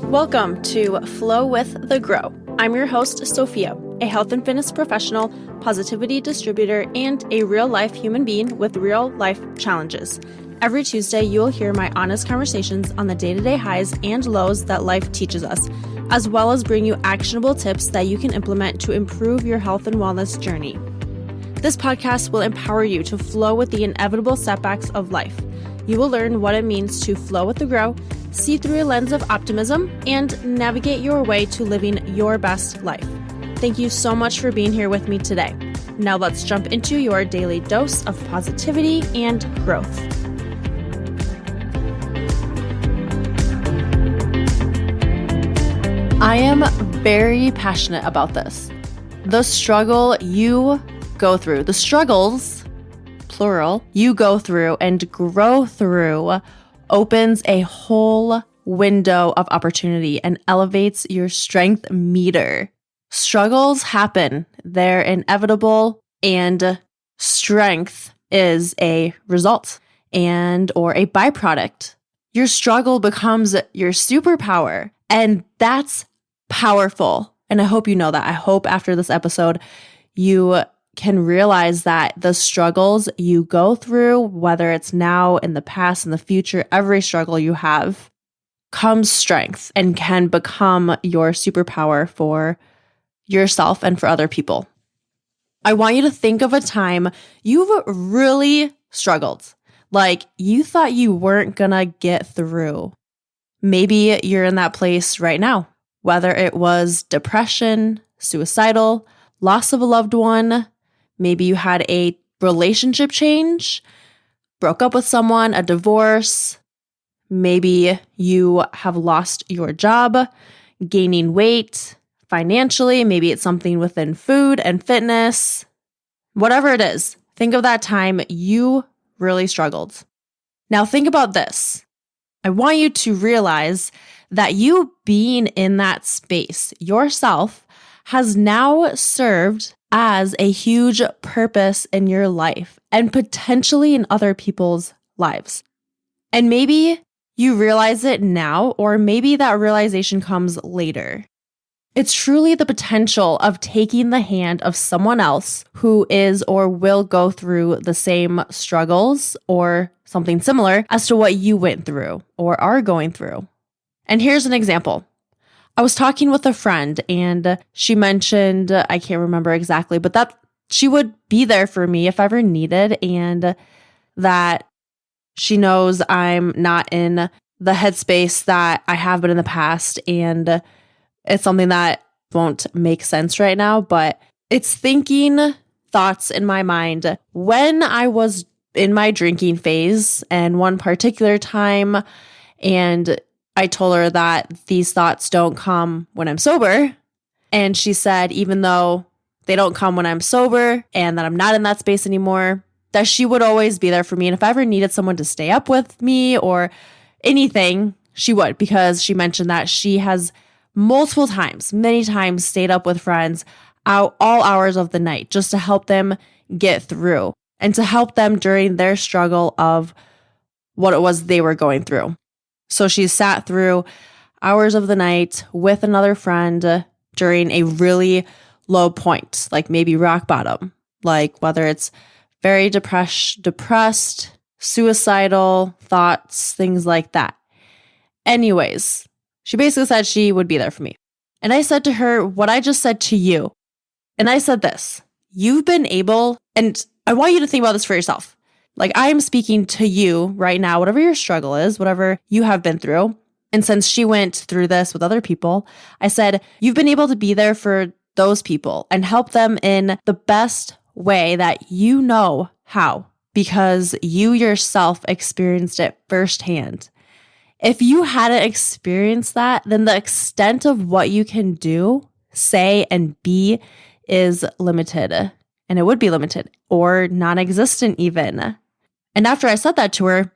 Welcome to Flow with the Grow. I'm your host, Sophia, a health and fitness professional, positivity distributor, and a real-life human being with real-life challenges. Every Tuesday, you'll hear my honest conversations on the day-to-day highs and lows that life teaches us, as well as bring you actionable tips that you can implement to improve your health and wellness journey. This podcast will empower you to flow with the inevitable setbacks of life. You will learn what it means to flow with the grow, see through a lens of optimism, and navigate your way to living your best life. Thank you so much for being here with me today. Now let's jump into your daily dose of positivity and growth. I am very passionate about this. The struggle you go through, the struggles, plural, you go through and grow through opens a whole window of opportunity and elevates your strength meter. Struggles happen. They're inevitable, and strength is a result or a byproduct. Your struggle becomes your superpower, and that's powerful. And I hope you know that. I hope after this episode, you can realize that the struggles you go through, whether it's now, in the past, in the future, every struggle you have comes strength and can become your superpower for yourself and for other people. I want you to think of a time you've really struggled. Like you thought you weren't gonna get through. Maybe you're in that place right now, whether it was depression, suicidal, loss of a loved one. Maybe you had a relationship change, broke up with someone, a divorce. Maybe you have lost your job, gaining weight, financially. Maybe it's something within food and fitness. Whatever it is, think of that time you really struggled. Now think about this. I want you to realize that you being in that space yourself has now served as a huge purpose in your life and potentially in other people's lives. And maybe you realize it now, or maybe that realization comes later. It's truly the potential of taking the hand of someone else who is or will go through the same struggles or something similar as to what you went through or are going through. And here's an example. I was talking with a friend and she mentioned, I can't remember exactly, but that she would be there for me if ever needed, and that she knows I'm not in the headspace that I have been in the past, and it's something that won't make sense right now, but it's thinking thoughts in my mind when I was in my drinking phase and one particular time, and I told her that these thoughts don't come when I'm sober. And she said, even though they don't come when I'm sober and that I'm not in that space anymore, that she would always be there for me. And if I ever needed someone to stay up with me or anything, she would, because she mentioned that she has many times stayed up with friends out all hours of the night just to help them get through and to help them during their struggle of what it was they were going through. So she sat through hours of the night with another friend during a really low point, like maybe rock bottom, like whether it's very depressed, suicidal thoughts, things like that. Anyways, she basically said she would be there for me. And I said to her what I just said to you. And I said this, you've been able, and I want you to think about this for yourself. Like I am speaking to you right now, whatever your struggle is, whatever you have been through. And since she went through this with other people, I said, you've been able to be there for those people and help them in the best way that you know how, because you yourself experienced it firsthand. If you hadn't experienced that, then the extent of what you can do, say, and be is limited. And it would be limited or non-existent even. And after I said that to her,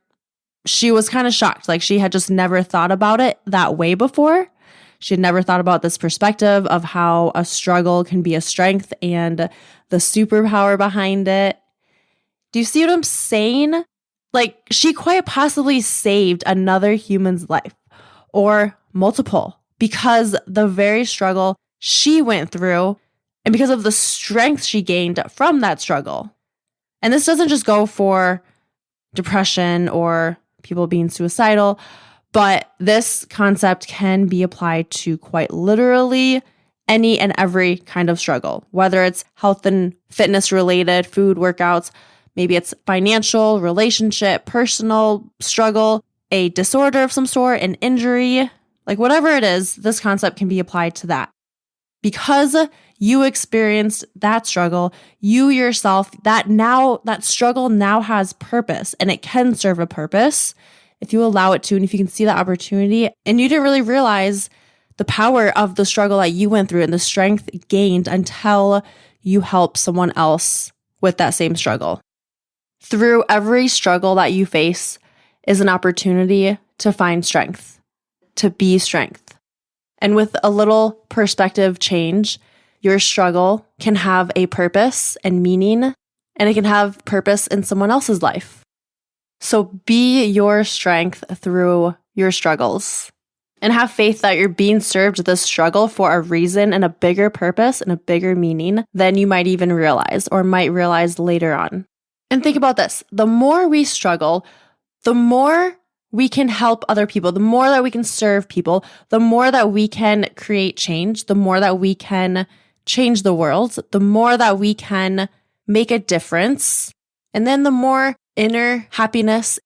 she was kind of shocked. Like she had just never thought about it that way before. She had never thought about this perspective of how a struggle can be a strength and the superpower behind it. Do you see what I'm saying? Like she quite possibly saved another human's life or multiple because the very struggle she went through and because of the strength she gained from that struggle. And this doesn't just go for depression or people being suicidal, but this concept can be applied to quite literally any and every kind of struggle, whether it's health and fitness related, food, workouts, maybe it's financial, relationship, personal struggle, a disorder of some sort, an injury, like whatever it is, this concept can be applied to that. Because you experienced that struggle, you yourself, that struggle now has purpose, and it can serve a purpose if you allow it to, and if you can see that opportunity, and you didn't really realize the power of the struggle that you went through and the strength gained until you help someone else with that same struggle. Through every struggle that you face is an opportunity to find strength, to be strength. And with a little perspective change, your struggle can have a purpose and meaning, and it can have purpose in someone else's life. So be your strength through your struggles. And have faith that you're being served this struggle for a reason and a bigger purpose and a bigger meaning than you might even realize or might realize later on. And think about this. The more we struggle, the more we can help other people, the more that we can serve people, the more that we can create change, the more that we can change the world, the more that we can make a difference, and then the more inner happiness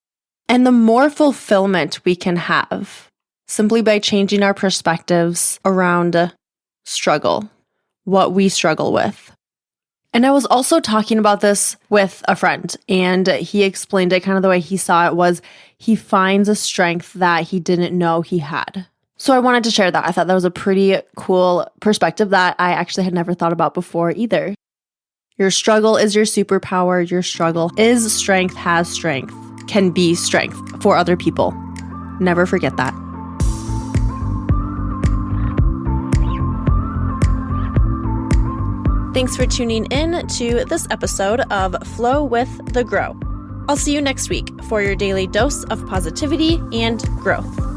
and the more fulfillment we can have simply by changing our perspectives around struggle, what we struggle with. And I was also talking about this with a friend, and he explained it kind of the way he saw it was he finds a strength that he didn't know he had. So I wanted to share that. I thought that was a pretty cool perspective that I actually had never thought about before either. Your struggle is your superpower. Your struggle is strength, has strength, can be strength for other people. Never forget that. Thanks for tuning in to this episode of Flow with the Grow. I'll see you next week for your daily dose of positivity and growth.